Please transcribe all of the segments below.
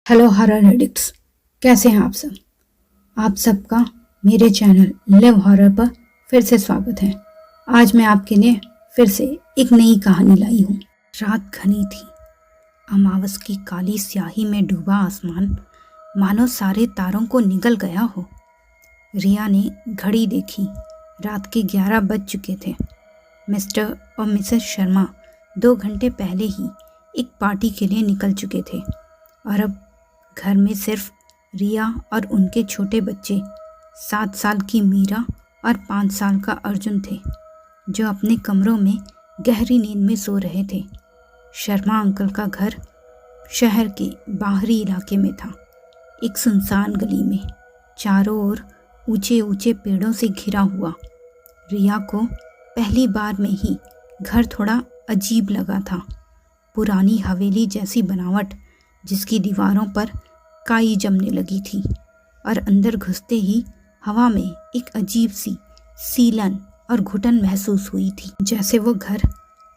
Hello horror addicts, कैसे हैं आप सब। आप सबका मेरे चैनल लिव हॉरर पर फिर से स्वागत है। आज मैं आपके लिए फिर से एक नई कहानी लाई हूँ। रात घनी थी। अमावस की काली स्याही में डूबा आसमान मानो सारे तारों को निगल गया हो। रिया ने घड़ी देखी। रात के 11 बज चुके थे। मिस्टर और मिसेस शर्मा 2 घंटे पहले ही एक पार्टी के लिए निकल चुके थे और अब घर में सिर्फ रिया और उनके छोटे बच्चे 7 साल की मीरा और 5 साल का अर्जुन थे, जो अपने कमरों में गहरी नींद में सो रहे थे। शर्मा अंकल का घर शहर के बाहरी इलाके में था, एक सुनसान गली में, चारों ओर ऊंचे ऊंचे पेड़ों से घिरा हुआ। रिया को पहली बार में ही घर थोड़ा अजीब लगा था। पुरानी हवेली जैसी बनावट, जिसकी दीवारों पर काई जमने लगी थी और अंदर घुसते ही हवा में एक अजीब सी सीलन और घुटन महसूस हुई थी, जैसे वो घर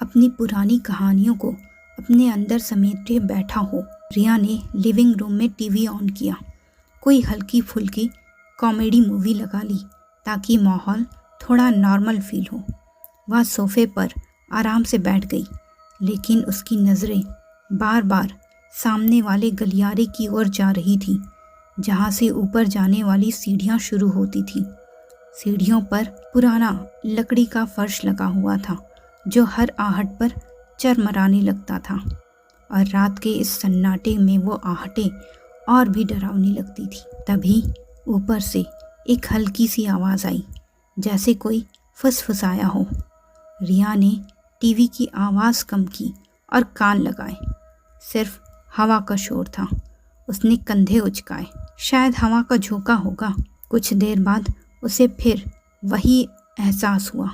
अपनी पुरानी कहानियों को अपने अंदर समेटे बैठा हो। रिया ने लिविंग रूम में टीवी ऑन किया। कोई हल्की फुल्की कॉमेडी मूवी लगा ली ताकि माहौल थोड़ा नॉर्मल फील हो। वह सोफे पर आराम से बैठ गई, लेकिन उसकी नज़रें बार बार सामने वाले गलियारे की ओर जा रही थी, जहाँ से ऊपर जाने वाली सीढ़ियाँ शुरू होती थी। सीढ़ियों पर पुराना लकड़ी का फर्श लगा हुआ था, जो हर आहट पर चरमराने लगता था, और रात के इस सन्नाटे में वो आहटें और भी डरावनी लगती थी। तभी ऊपर से एक हल्की सी आवाज़ आई, जैसे कोई फुसफुसाया हो। रिया ने टीवी की आवाज़ कम की और कान लगाए। सिर्फ हवा का शोर था। उसने कंधे उचकाए, शायद हवा का झोंका होगा। कुछ देर बाद उसे फिर वही एहसास हुआ।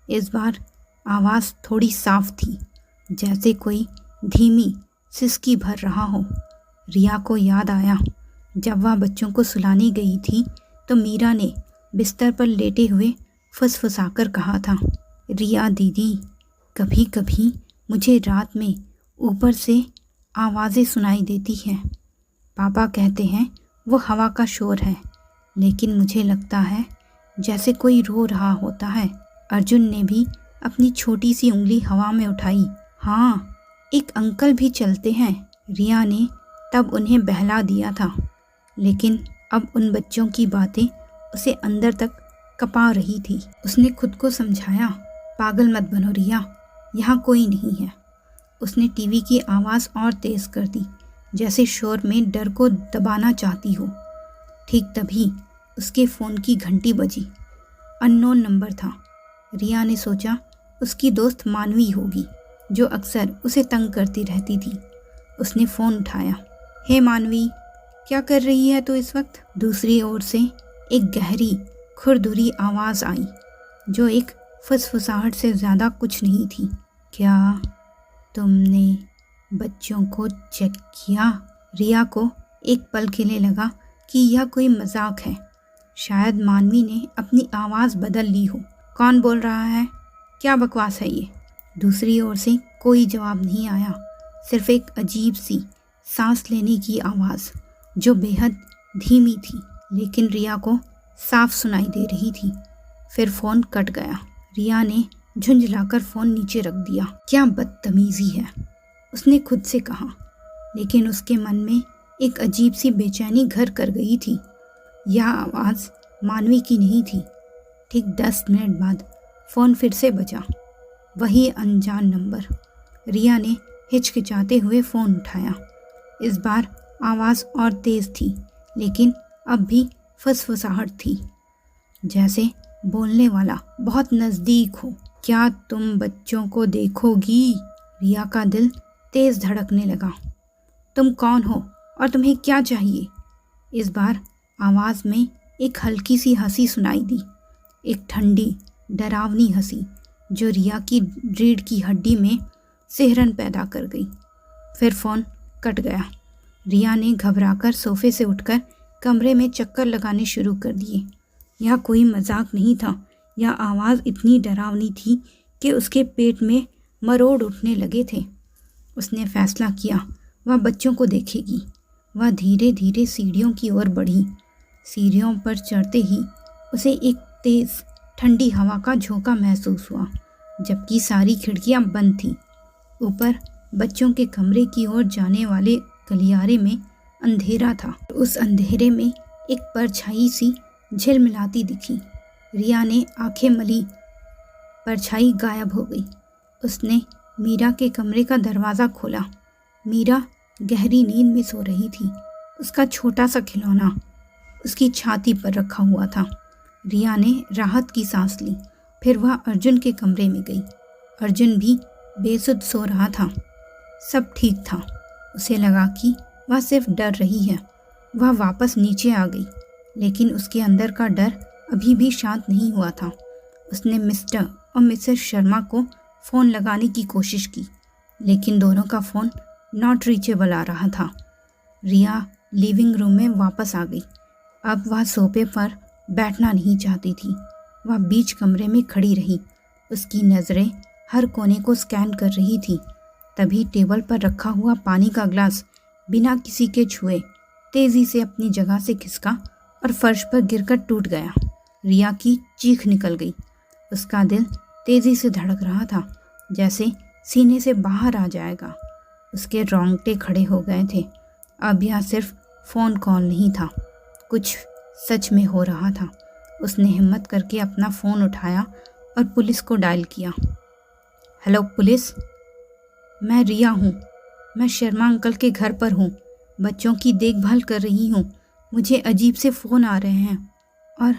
इस बार आवाज़ थोड़ी साफ थी, जैसे कोई धीमी सिसकी भर रहा हो। रिया को याद आया, जब वह बच्चों को सुलाने गई थी तो मीरा ने बिस्तर पर लेटे हुए फुसफुसाकर कहा था, रिया दीदी, कभी कभी मुझे रात में ऊपर से आवाज़ें सुनाई देती हैं। पापा कहते हैं वो हवा का शोर है, लेकिन मुझे लगता है जैसे कोई रो रहा होता है। अर्जुन ने भी अपनी छोटी सी उंगली हवा में उठाई। हाँ, एक अंकल भी चलते हैं। रिया ने तब उन्हें बहला दिया था, लेकिन अब उन बच्चों की बातें उसे अंदर तक कपा रही थी। उसने खुद को समझाया, पागल मत बनो रिया, यहाँ कोई नहीं है। उसने टीवी की आवाज़ और तेज़ कर दी, जैसे शोर में डर को दबाना चाहती हो। ठीक तभी उसके फ़ोन की घंटी बजी। अननोन नंबर था। रिया ने सोचा उसकी दोस्त मानवी होगी, जो अक्सर उसे तंग करती रहती थी। उसने फ़ोन उठाया। हे मानवी, क्या कर रही है तू इस वक्त? दूसरी ओर से एक गहरी खुरदुरी आवाज़ आई, जो एक फुसफुसाहट से ज़्यादा कुछ नहीं थी। क्या तुमने बच्चों को चेक किया? रिया को एक पल के लिए लगा कि यह कोई मजाक है। शायद मानवी ने अपनी आवाज़ बदल ली हो। कौन बोल रहा है? क्या बकवास है ये? दूसरी ओर से कोई जवाब नहीं आया, सिर्फ एक अजीब सी सांस लेने की आवाज़, जो बेहद धीमी थी, लेकिन रिया को साफ सुनाई दे रही थी। फिर फ़ोन कट गया। रिया ने झुंझलाकर फ़ोन नीचे रख दिया। क्या बदतमीज़ी है, उसने खुद से कहा, लेकिन उसके मन में एक अजीब सी बेचैनी घर कर गई थी। यह आवाज़ मानवी की नहीं थी। ठीक 10 मिनट बाद फ़ोन फिर से बजा। वही अनजान नंबर। रिया ने हिचकिचाते हुए फ़ोन उठाया। इस बार आवाज़ और तेज़ थी, लेकिन अब भी फुसफुसाहट थी, जैसे बोलने वाला बहुत नज़दीक हो। क्या तुम बच्चों को देखोगी? रिया का दिल तेज़ धड़कने लगा। तुम कौन हो और तुम्हें क्या चाहिए? इस बार आवाज़ में एक हल्की सी हंसी सुनाई दी, एक ठंडी डरावनी हंसी, जो रिया की रीढ़ की हड्डी में सिहरन पैदा कर गई। फिर फ़ोन कट गया। रिया ने घबराकर सोफे से उठकर कमरे में चक्कर लगाने शुरू कर दिए। यह कोई मजाक नहीं था। यह आवाज़ इतनी डरावनी थी कि उसके पेट में मरोड़ उठने लगे थे। उसने फैसला किया वह बच्चों को देखेगी। वह धीरे धीरे सीढ़ियों की ओर बढ़ी। सीढ़ियों पर चढ़ते ही उसे एक तेज ठंडी हवा का झोंका महसूस हुआ, जबकि सारी खिड़कियां बंद थीं। ऊपर बच्चों के कमरे की ओर जाने वाले गलियारे में अंधेरा था। उस अंधेरे में एक परछाई सी झिलमिलाती दिखी। रिया ने आंखें मली, परछाई गायब हो गई। उसने मीरा के कमरे का दरवाज़ा खोला। मीरा गहरी नींद में सो रही थी। उसका छोटा सा खिलौना उसकी छाती पर रखा हुआ था। रिया ने राहत की सांस ली। फिर वह अर्जुन के कमरे में गई। अर्जुन भी बेसुध सो रहा था। सब ठीक था। उसे लगा कि वह सिर्फ डर रही है। वह वापस नीचे आ गई, लेकिन उसके अंदर का डर अभी भी शांत नहीं हुआ था। उसने मिस्टर और मिसेस शर्मा को फ़ोन लगाने की कोशिश की, लेकिन दोनों का फ़ोन नॉट रीचेबल आ रहा था। रिया लिविंग रूम में वापस आ गई। अब वह सोफे पर बैठना नहीं चाहती थी। वह बीच कमरे में खड़ी रही। उसकी नज़रें हर कोने को स्कैन कर रही थी। तभी टेबल पर रखा हुआ पानी का ग्लास बिना किसी के छुए तेज़ी से अपनी जगह से खिसका और फर्श पर गिरकर टूट गया। रिया की चीख निकल गई। उसका दिल तेज़ी से धड़क रहा था, जैसे सीने से बाहर आ जाएगा। उसके रोंगटे खड़े हो गए थे। अब यह सिर्फ फ़ोन कॉल नहीं था, कुछ सच में हो रहा था। उसने हिम्मत करके अपना फ़ोन उठाया और पुलिस को डायल किया। हेलो पुलिस, मैं रिया हूँ। मैं शर्मा अंकल के घर पर हूँ। बच्चों की देखभाल कर रही हूँ। मुझे अजीब से फ़ोन आ रहे हैं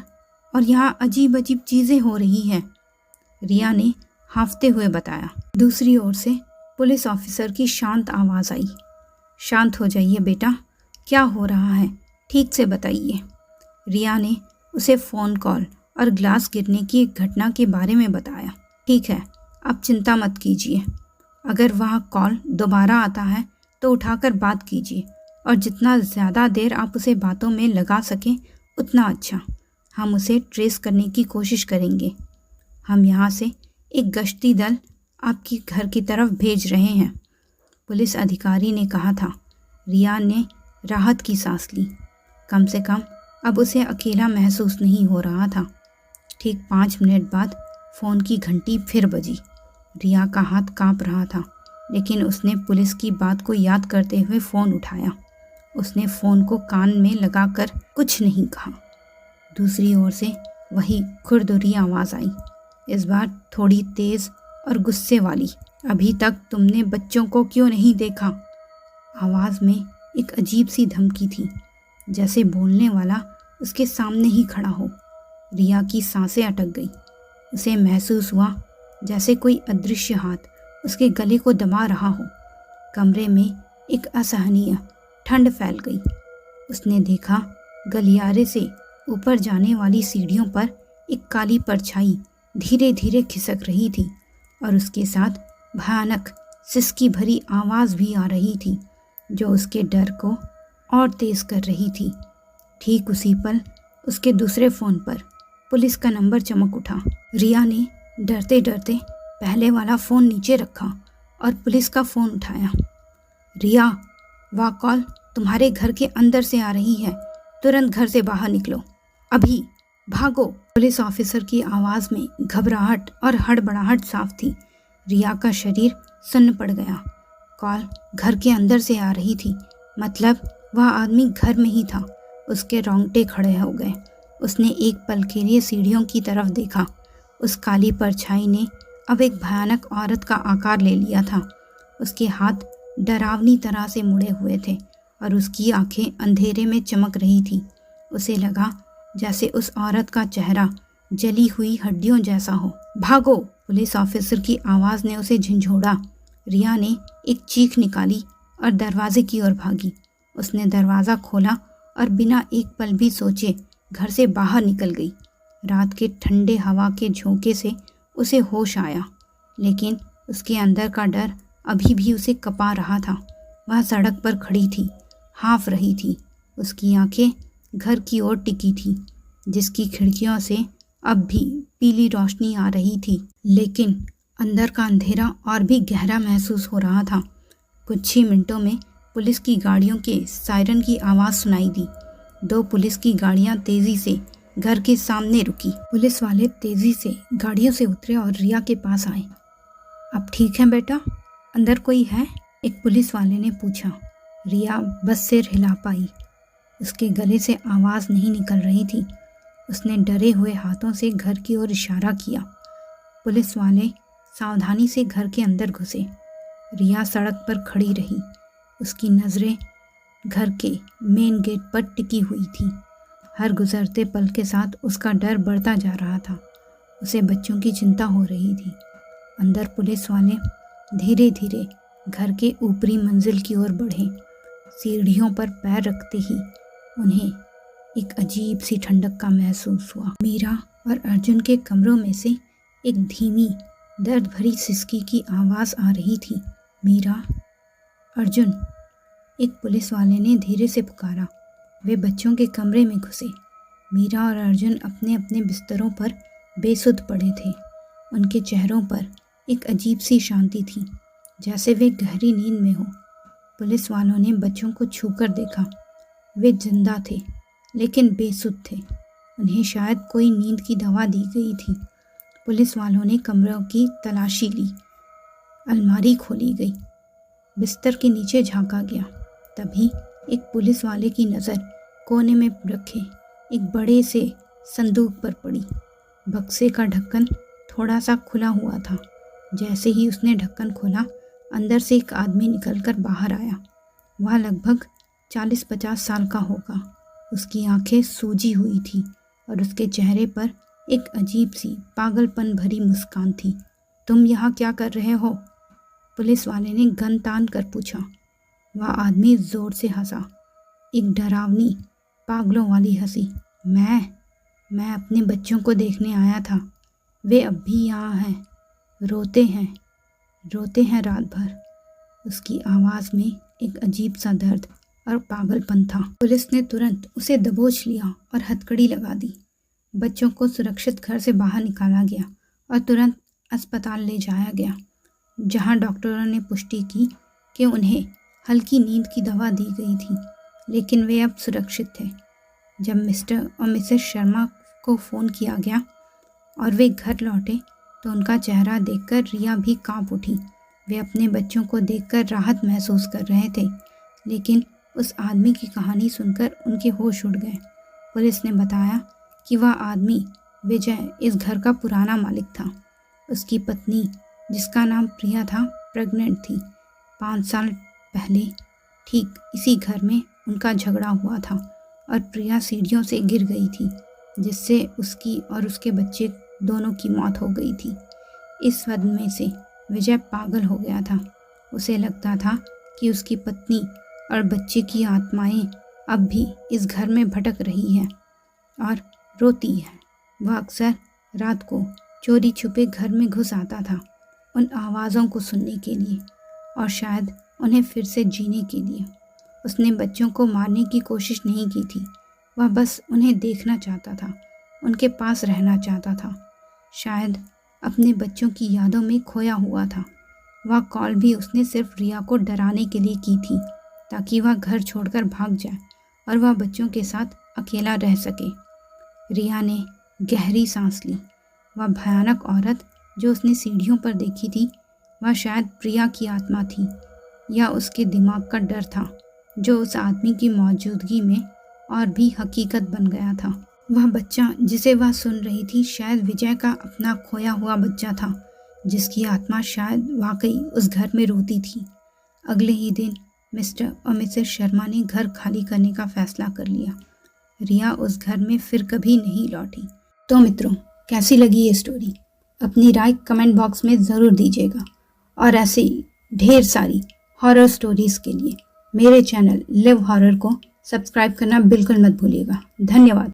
और यहाँ अजीब अजीब चीज़ें हो रही हैं, रिया ने हांफते हुए बताया। दूसरी ओर से पुलिस ऑफिसर की शांत आवाज़ आई। शांत हो जाइए बेटा, क्या हो रहा है, ठीक से बताइए। रिया ने उसे फ़ोन कॉल और ग्लास गिरने की एक घटना के बारे में बताया। ठीक है, आप चिंता मत कीजिए। अगर वह कॉल दोबारा आता है तो उठाकर बात कीजिए, और जितना ज़्यादा देर आप उसे बातों में लगा सकें उतना अच्छा। हम उसे ट्रेस करने की कोशिश करेंगे। हम यहाँ से एक गश्ती दल आपके घर की तरफ भेज रहे हैं, पुलिस अधिकारी ने कहा था। रिया ने राहत की सांस ली। कम से कम अब उसे अकेला महसूस नहीं हो रहा था। ठीक 5 मिनट बाद फ़ोन की घंटी फिर बजी। रिया का हाथ कांप रहा था, लेकिन उसने पुलिस की बात को याद करते हुए फ़ोन उठाया। उसने फ़ोन को कान में लगाकर कुछ नहीं कहा। दूसरी ओर से वही खुरदुरी आवाज़ आई, इस बार थोड़ी तेज़ और गुस्से वाली। अभी तक तुमने बच्चों को क्यों नहीं देखा? आवाज़ में एक अजीब सी धमकी थी, जैसे बोलने वाला उसके सामने ही खड़ा हो। रिया की सांसें अटक गई। उसे महसूस हुआ जैसे कोई अदृश्य हाथ उसके गले को दबा रहा हो। कमरे में एक असहनीय ठंड फैल गई। उसने देखा गलियारे से ऊपर जाने वाली सीढ़ियों पर एक काली परछाई धीरे धीरे खिसक रही थी, और उसके साथ भयानक सिसकी भरी आवाज़ भी आ रही थी, जो उसके डर को और तेज़ कर रही थी। ठीक उसी पल उसके दूसरे फ़ोन पर पुलिस का नंबर चमक उठा। रिया ने डरते डरते पहले वाला फ़ोन नीचे रखा और पुलिस का फ़ोन उठाया। रिया, वह कॉल तुम्हारे घर के अंदर से आ रही है। तुरंत घर से बाहर निकलो, अभी भागो। पुलिस ऑफिसर की आवाज़ में घबराहट और हड़बड़ाहट साफ थी। रिया का शरीर सुन्न पड़ गया। कॉल घर के अंदर से आ रही थी, मतलब वह आदमी घर में ही था। उसके रोंगटे खड़े हो गए। उसने एक पल के लिए सीढ़ियों की तरफ देखा। उस काली परछाई ने अब एक भयानक औरत का आकार ले लिया था। उसके हाथ डरावनी तरह से मुड़े हुए थे और उसकी आंखें अंधेरे में चमक रही थी। उसे लगा जैसे उस औरत का चेहरा जली हुई हड्डियों जैसा हो। भागो! पुलिस ऑफिसर की आवाज़ ने उसे झंझोड़ा। रिया ने एक चीख निकाली और दरवाजे की ओर भागी। उसने दरवाज़ा खोला और बिना एक पल भी सोचे घर से बाहर निकल गई। रात के ठंडे हवा के झोंके से उसे होश आया, लेकिन उसके अंदर का डर अभी भी उसे कपा रहा था। वह सड़क पर खड़ी थी, हाँफ रही थी। उसकी आंखें घर की ओर टिकी थी, जिसकी खिड़कियों से अब भी पीली रोशनी आ रही थी, लेकिन अंदर का अंधेरा और भी गहरा महसूस हो रहा था। कुछ ही मिनटों में पुलिस की गाड़ियों के सायरन की आवाज़ सुनाई दी। 2 पुलिस की गाड़ियां तेजी से घर के सामने रुकी। पुलिस वाले तेजी से गाड़ियों से उतरे और रिया के पास आए। आप ठीक हैं बेटा? अंदर कोई है? एक पुलिस वाले ने पूछा। रिया बस सिर हिला पाई। उसके गले से आवाज़ नहीं निकल रही थी। उसने डरे हुए हाथों से घर की ओर इशारा किया। पुलिस वाले सावधानी से घर के अंदर घुसे। रिया सड़क पर खड़ी रही। उसकी नज़रें घर के मेन गेट पर टिकी हुई थी। हर गुजरते पल के साथ उसका डर बढ़ता जा रहा था। उसे बच्चों की चिंता हो रही थी। अंदर पुलिस वाले धीरे धीरे घर के ऊपरी मंजिल की ओर बढ़े। सीढ़ियों पर पैर रखते ही उन्हें एक अजीब सी ठंडक का महसूस हुआ। मीरा और अर्जुन के कमरों में से एक धीमी दर्द भरी सिसकी की आवाज़ आ रही थी। मीरा, अर्जुन, एक पुलिस वाले ने धीरे से पुकारा। वे बच्चों के कमरे में घुसे। मीरा और अर्जुन अपने अपने बिस्तरों पर बेसुध पड़े थे। उनके चेहरों पर एक अजीब सी शांति थी, जैसे वे गहरी नींद में हो। पुलिस वालों ने बच्चों को छूकर देखा। वे जिंदा थे, लेकिन बेसुध थे। उन्हें शायद कोई नींद की दवा दी गई थी। पुलिस वालों ने कमरों की तलाशी ली। अलमारी खोली गई। बिस्तर के नीचे झांका गया। तभी एक पुलिस वाले की नज़र कोने में रखे एक बड़े से संदूक पर पड़ी। बक्से का ढक्कन थोड़ा सा खुला हुआ था। जैसे ही उसने ढक्कन खोला, अंदर से एक आदमी निकलकर बाहर आया। वह लगभग 40-50 साल का होगा। उसकी आंखें सूजी हुई थी और उसके चेहरे पर एक अजीब सी पागलपन भरी मुस्कान थी। तुम यहाँ क्या कर रहे हो? पुलिस वाले ने गन तान कर पूछा। वह आदमी जोर से हंसा, एक डरावनी पागलों वाली हंसी। मैं अपने बच्चों को देखने आया था। वे अब भी यहाँ हैं, रोते हैं रात भर। उसकी आवाज़ में एक अजीब सा दर्द और पागलपन था। पुलिस ने तुरंत उसे दबोच लिया और हथकड़ी लगा दी। बच्चों को सुरक्षित घर से बाहर निकाला गया और तुरंत अस्पताल ले जाया गया, जहां डॉक्टरों ने पुष्टि की कि उन्हें हल्की नींद की दवा दी गई थी, लेकिन वे अब सुरक्षित थे। जब मिस्टर और मिसेस शर्मा को फ़ोन किया गया और वे घर लौटे तो उनका चेहरा देखकर रिया भी कांप उठी। वे अपने बच्चों को देखकर राहत महसूस कर रहे थे, लेकिन उस आदमी की कहानी सुनकर उनके होश उड़ गए। पुलिस ने बताया कि वह आदमी विजय इस घर का पुराना मालिक था। उसकी पत्नी, जिसका नाम प्रिया था, प्रेग्नेंट थी। 5 साल पहले ठीक इसी घर में उनका झगड़ा हुआ था और प्रिया सीढ़ियों से गिर गई थी, जिससे उसकी और उसके बच्चे दोनों की मौत हो गई थी। इस सदमे से विजय पागल हो गया था। उसे लगता था कि उसकी पत्नी और बच्चे की आत्माएं अब भी इस घर में भटक रही हैं और रोती हैं। वह अक्सर रात को चोरी छुपे घर में घुस आता था, उन आवाज़ों को सुनने के लिए और शायद उन्हें फिर से जीने के लिए। उसने बच्चों को मारने की कोशिश नहीं की थी। वह बस उन्हें देखना चाहता था, उनके पास रहना चाहता था। शायद अपने बच्चों की यादों में खोया हुआ था। वह कॉल भी उसने सिर्फ रिया को डराने के लिए की थी, ताकि वह घर छोड़कर भाग जाए और वह बच्चों के साथ अकेला रह सके। रिया ने गहरी सांस ली। वह भयानक औरत जो उसने सीढ़ियों पर देखी थी, वह शायद प्रिया की आत्मा थी, या उसके दिमाग का डर था जो उस आदमी की मौजूदगी में और भी हकीकत बन गया था। वह बच्चा जिसे वह सुन रही थी शायद विजय का अपना खोया हुआ बच्चा था, जिसकी आत्मा शायद वाकई उस घर में रोती थी। अगले ही दिन मिस्टर और मिसेस शर्मा ने घर खाली करने का फैसला कर लिया। रिया उस घर में फिर कभी नहीं लौटी। तो मित्रों, कैसी लगी ये स्टोरी? अपनी राय कमेंट बॉक्स में ज़रूर दीजिएगा और ऐसे ही ढेर सारी हॉरर स्टोरीज़ के लिए मेरे चैनल लिव हॉरर को सब्सक्राइब करना बिल्कुल मत भूलिएगा। धन्यवाद।